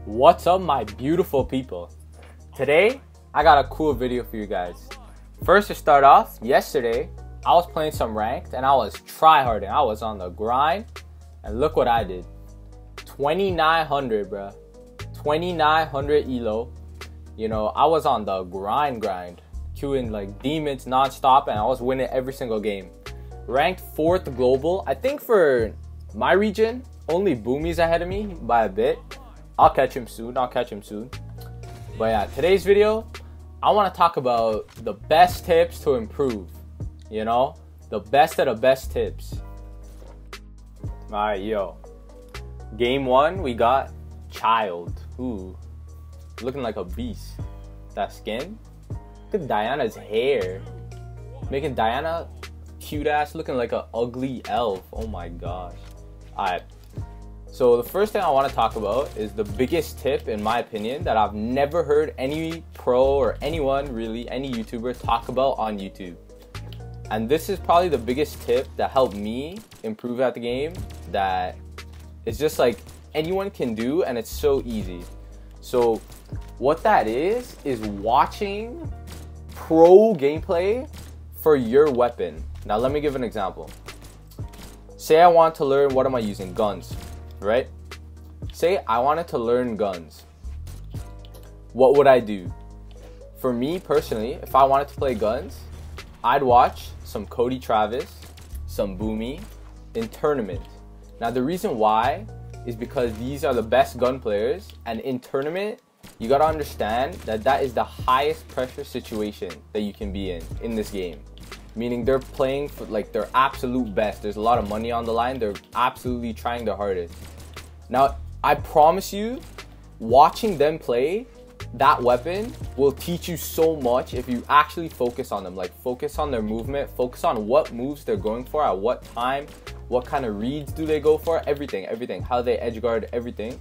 What's up, my beautiful people? Today I got a cool video for you guys. First, to start off, yesterday I was playing some ranked and I was tryharding. I was on the grind, and look what I did. 2900, bruh. 2900 elo. You know, I was on the grind, queuing like demons non-stop, and I was winning every single game. Ranked 4th global. I think for my region, only Boomy's ahead of me by a bit. I'll catch him soon. But yeah, today's video, I want to talk about the best tips to improve. You know, the best of the best tips. Alright, yo. Game 1, we got Child. Ooh, looking like a beast. That skin. Look at Diana's hair. Making Diana cute ass looking like an ugly elf. Oh my gosh. Alright. So the first thing I want to talk about is the biggest tip, in my opinion, that I've never heard any pro or anyone really, any YouTuber talk about on YouTube. And this is probably the biggest tip that helped me improve at the game, that it's just like anyone can do, and it's so easy. So what that is watching pro gameplay for your weapon. Now let me give an example. Say I want to learn, what am I using? Guns, right? Say I wanted to learn guns. What would I do? For me personally, if I wanted to play guns, I'd watch some Cody Travis, some Boomy in tournament. Now the reason why is because these are the best gun players, and in tournament, you gotta understand that that is the highest pressure situation that you can be in this game. Meaning they're playing for like their absolute best. There's a lot of money on the line. They're absolutely trying their hardest. Now, I promise you, watching them play that weapon will teach you so much if you actually focus on them. Like, focus on their movement, focus on what moves they're going for, at what time, what kind of reads do they go for, everything, how they edge guard, everything.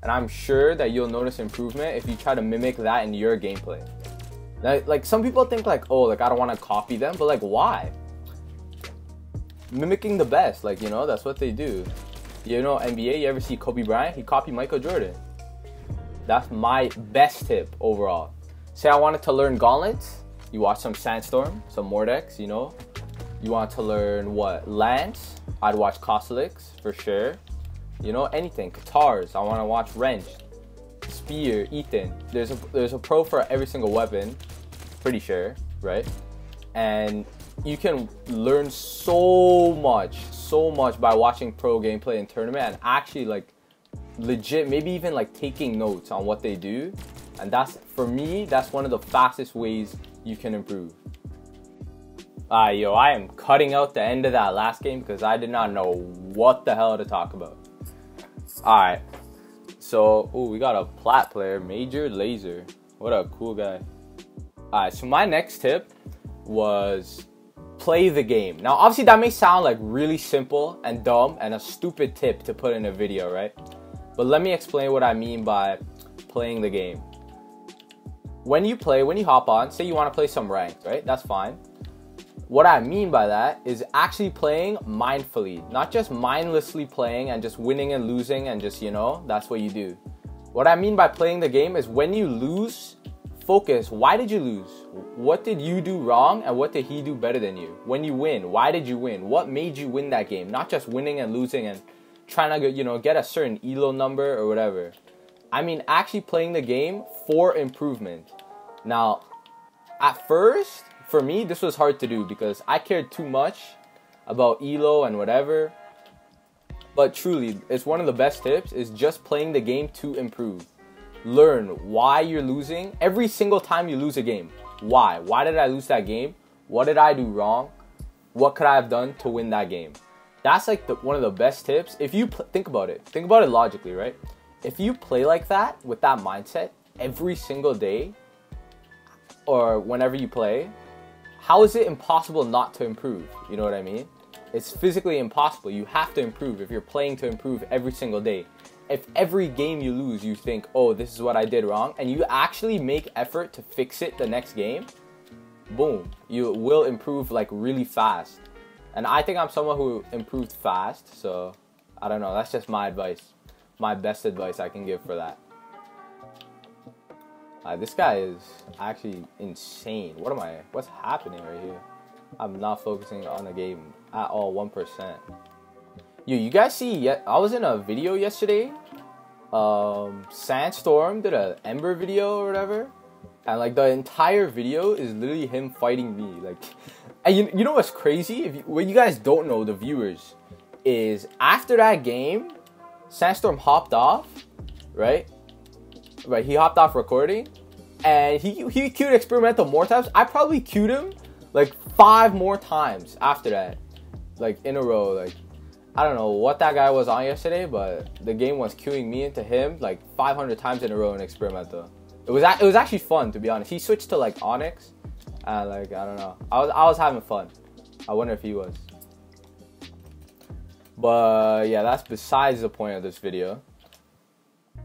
And I'm sure that you'll notice improvement if you try to mimic that in your gameplay. Now, like, some people think like, oh, like, I don't want to copy them, but like, why? Mimicking the best, like, you know, that's what they do. You know, NBA, you ever see Kobe Bryant? He copied Michael Jordan. That's my best tip overall. Say I wanted to learn gauntlets, you watch some Sandstorm, some Mordex, you know. You want to learn what? Lance, I'd watch Kosalix for sure. You know, anything. Katars, I want to watch Wrench. Spear, Ethan. There's a pro for every single weapon, pretty sure, right? And you can learn so much by watching pro gameplay in tournament, and actually like legit, maybe even like taking notes on what they do. And that's, for me, that's one of the fastest ways you can improve. Yo, I am cutting out the end of that last game because I did not know what the hell to talk about. Alright, so we got a plat player, Major Laser. What a cool guy. Alright, so my next tip was play the game. Now obviously that may sound like really simple and dumb and a stupid tip to put in a video, right? But let me explain what I mean by playing the game. When you hop on, say you want to play some ranked, right? That's fine. What I mean by that is actually playing mindfully, not just mindlessly playing and just winning and losing and just, you know, that's what you do. What I mean by playing the game is when you lose, focus. Why did you lose? What did you do wrong and what did he do better than you? When you win, why did you win? What made you win that game? Not just winning and losing and trying to, you know, get a certain elo number or whatever. I mean actually playing the game for improvement. Now, at first, for me, this was hard to do because I cared too much about elo and whatever. But truly, it's one of the best tips, is just playing the game to improve. Learn why you're losing every single time you lose a game. Why? Why did I lose that game? What did I do wrong? What could I have done to win that game? That's like one of the best tips. If you think about it logically, right? If you play like that, with that mindset, every single day, or whenever you play, how is it impossible not to improve? You know what I mean? It's physically impossible. You have to improve if you're playing to improve every single day. If every game you lose, you think, oh, this is what I did wrong, and you actually make effort to fix it the next game, boom, you will improve like really fast. And I think I'm someone who improved fast, so I don't know. That's just my advice. My best advice I can give for that. This guy is actually insane. What's happening right here? I'm not focusing on the game at all, 1%. Yo, you guys see, I was in a video yesterday. Sandstorm did a Ember video or whatever. And like the entire video is literally him fighting me. Like, and you know what's crazy? What you guys don't know, the viewers, is after that game, Sandstorm hopped off, right? Right, he hopped off recording, and he queued Experimental more times. I probably queued him like 5 more times after that, like in a row. Like, I don't know what that guy was on yesterday, but the game was queuing me into him like 500 times in a row in Experimental. It was actually fun, to be honest. He switched to like Onyx, and like I don't know. I was having fun. I wonder if he was. But yeah, that's besides the point of this video.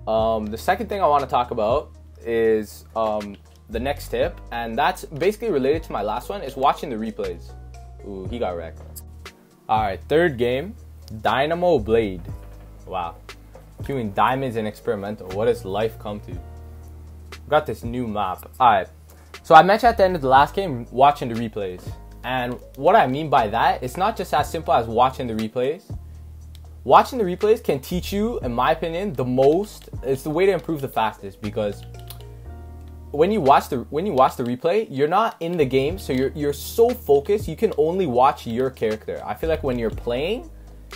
The second thing I want to talk about is the next tip, and that's basically related to my last one, is watching the replays. Ooh, he got wrecked. Alright, third game, Dynamo Blade. Wow. Doing diamonds in Experimental. What does life come to? Got this new map. Alright, so I mentioned at the end of the last game, watching the replays. And what I mean by that, it's not just as simple as watching the replays. Watching the replays can teach you, in my opinion, the most. It's the way to improve the fastest, because when you watch the replay, you're not in the game, so you're so focused. You can only watch your character. I feel like when you're playing,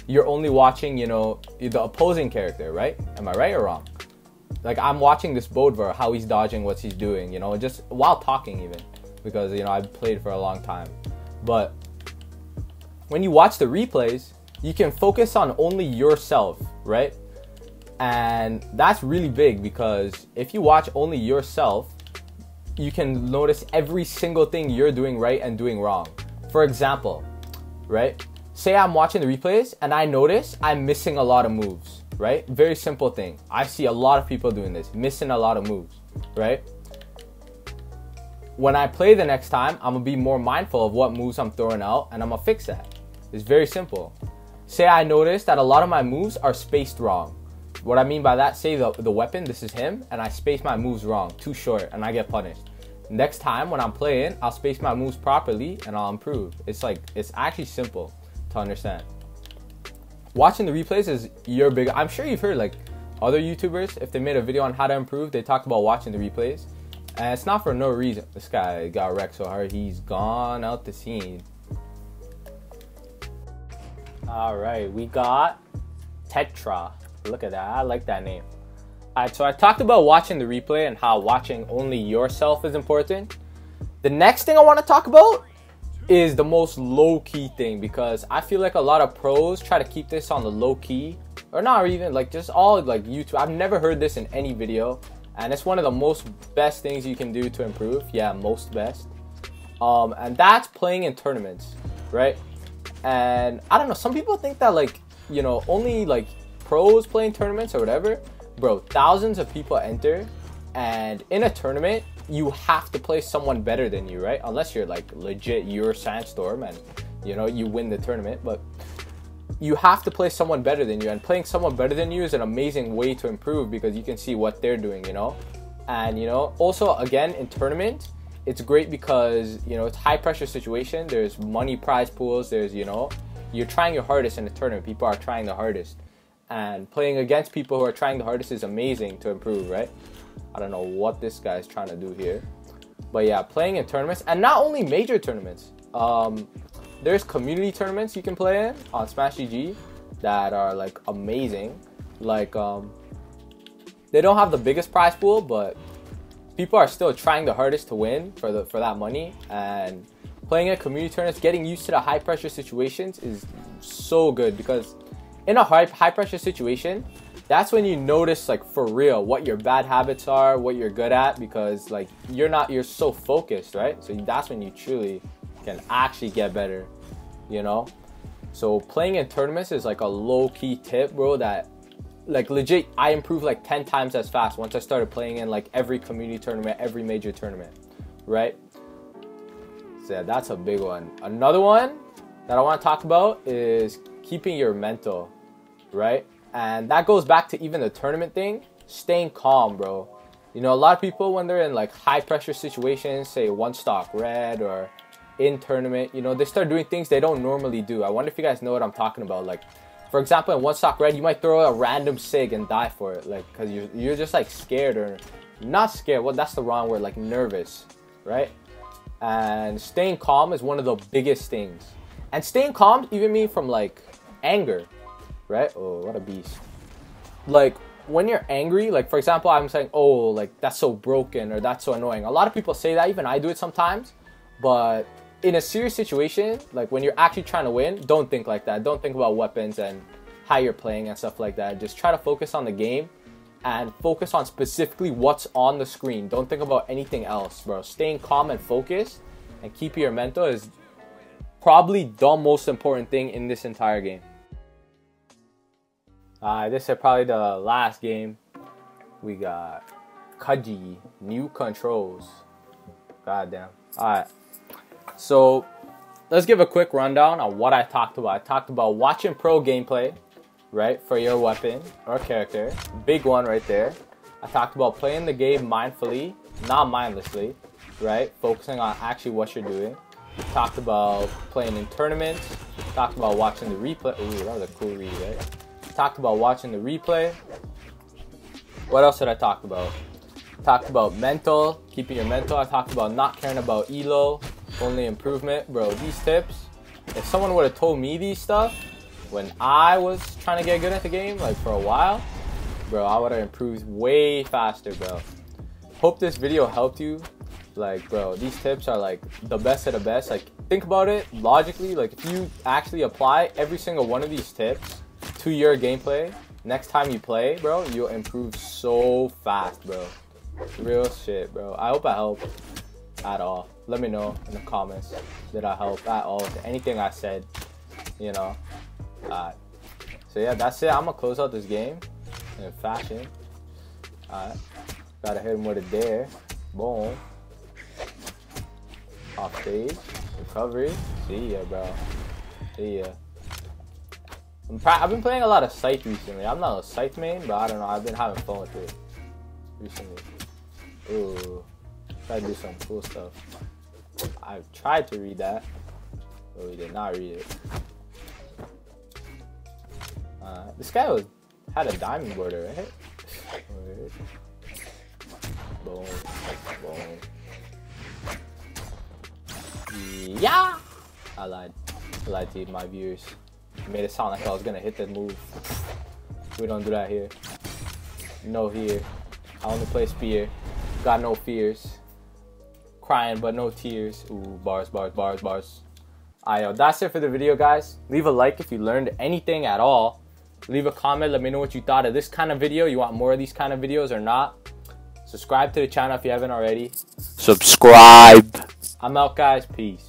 you're only watching, you know, the opposing character, right? Am I right or wrong? Like, I'm watching this Bodvar, how he's dodging, what he's doing, you know, just while talking even, because, you know, I've played for a long time. But when you watch the replays, you can focus on only yourself, right? And that's really big, because if you watch only yourself, you can notice every single thing you're doing right and doing wrong. For example, right? Say I'm watching the replays and I notice I'm missing a lot of moves, right? Very simple thing. I see a lot of people doing this, missing a lot of moves, right? When I play the next time, I'm gonna be more mindful of what moves I'm throwing out, and I'm gonna fix that. It's very simple. Say I notice that a lot of my moves are spaced wrong. What I mean by that, say the weapon, this is him, and I space my moves wrong, too short, and I get punished. Next time when I'm playing, I'll space my moves properly and I'll improve. It's actually simple to understand. Watching the replays is your big, I'm sure you've heard like other YouTubers, if they made a video on how to improve, they talked about watching the replays. And it's not for no reason. This guy got wrecked so hard, he's gone out the scene. Alright, we got Tetra. Look at that, I like that name. Alright, so I talked about watching the replay and how watching only yourself is important. The next thing I want to talk about is the most low-key thing, because I feel like a lot of pros try to keep this on the low-key, or not even like just all like YouTube. I've never heard this in any video, and it's one of the most best things you can do to improve. Yeah, most best. And that's playing in tournaments, right? And I don't know, some people think that like, you know, only like pros playing tournaments or whatever. Bro, thousands of people enter, and in a tournament you have to play someone better than you, right? Unless you're like legit, you're Sandstorm and you know you win the tournament, but you have to play someone better than you, and playing someone better than you is an amazing way to improve, because you can see what they're doing, you know. And you know, also again in tournament, it's great because, you know, it's high pressure situation. There's money prize pools. There's, you know, you're trying your hardest in a tournament. People are trying the hardest. And playing against people who are trying the hardest is amazing to improve, right? I don't know what this guy's trying to do here. But yeah, playing in tournaments, and not only major tournaments. There's community tournaments you can play in on Smash GG that are like amazing. Like, they don't have the biggest prize pool, but people are still trying the hardest to win for that money. And playing at community tournaments, getting used to the high pressure situations is so good, because in a high pressure situation, that's when you notice like for real what your bad habits are, what you're good at, because like you're so focused, right? So that's when you truly can actually get better, you know. So playing in tournaments is like a low-key tip, bro, that like legit I improved like 10 times as fast once I started playing in like every community tournament, every major tournament, right? So yeah, that's a big one. Another one that I want to talk about is keeping your mental, right? And that goes back to even the tournament thing, staying calm, bro. You know, a lot of people when they're in like high pressure situations, say one stock red or in tournament, you know, they start doing things they don't normally do. I wonder if you guys know what I'm talking about. Like, for example, in one stock red, you might throw a random sig and die for it, like, because you're just like scared, or not scared. Well, that's the wrong word. Like nervous, right? And staying calm is one of the biggest things. And staying calm even mean from like anger, right? Oh, what a beast! Like when you're angry, like for example, I'm saying, oh, like that's so broken or that's so annoying. A lot of people say that. Even I do it sometimes, but in a serious situation, like when you're actually trying to win, don't think like that. Don't think about weapons and how you're playing and stuff like that. Just try to focus on the game and focus on specifically what's on the screen. Don't think about anything else, bro. Staying calm and focused and keeping your mental is probably the most important thing in this entire game. This is probably the last game. We got Kaji, new controls. Goddamn. Alright. So, let's give a quick rundown on what I talked about. I talked about watching pro gameplay, right, for your weapon or character. Big one right there. I talked about playing the game mindfully, not mindlessly, right? Focusing on actually what you're doing. Talked about playing in tournaments. Talked about watching the replay. Ooh, that was a cool read, right? Talked about watching the replay. What else did I talk about? Talked about mental, keeping your mental. I talked about not caring about elo, only improvement. Bro, these tips, if someone would have told me these stuff when I was trying to get good at the game, like for a while, bro, I would have improved way faster, bro. Hope this video helped you. Like, bro, these tips are like the best of the best. Like, think about it logically. Like, if you actually apply every single one of these tips to your gameplay, next time you play, bro, you'll improve so fast, bro. Real shit, bro. I hope I helped at all. Let me know in the comments. Did I help at all with anything I said? You know. So yeah, that's it. I'm gonna close out this game in fashion. Gotta hit him with a dare. Boom. Off stage. Recovery. See ya, bro. See ya. I've been playing a lot of Scythe recently. I'm not a Scythe main, but I don't know. I've been having fun with it recently. Ooh. Try to do some cool stuff. I tried to read that, but we did not read it. This guy had a diamond border, right? Boom. Boom. Yeah! I lied. I lied to my viewers. I made it sound like I was gonna hit the move. We don't do that here. No here. I only play spear. Got no fears. Crying but no tears. Ooh, bars, bars, bars, bars. Alright, yo, that's it for the video, guys. Leave a like if you learned anything at all. Leave a comment. Let me know what you thought of this kind of video. You want more of these kind of videos or not? Subscribe to the channel if you haven't already. Subscribe. I'm out, guys. Peace.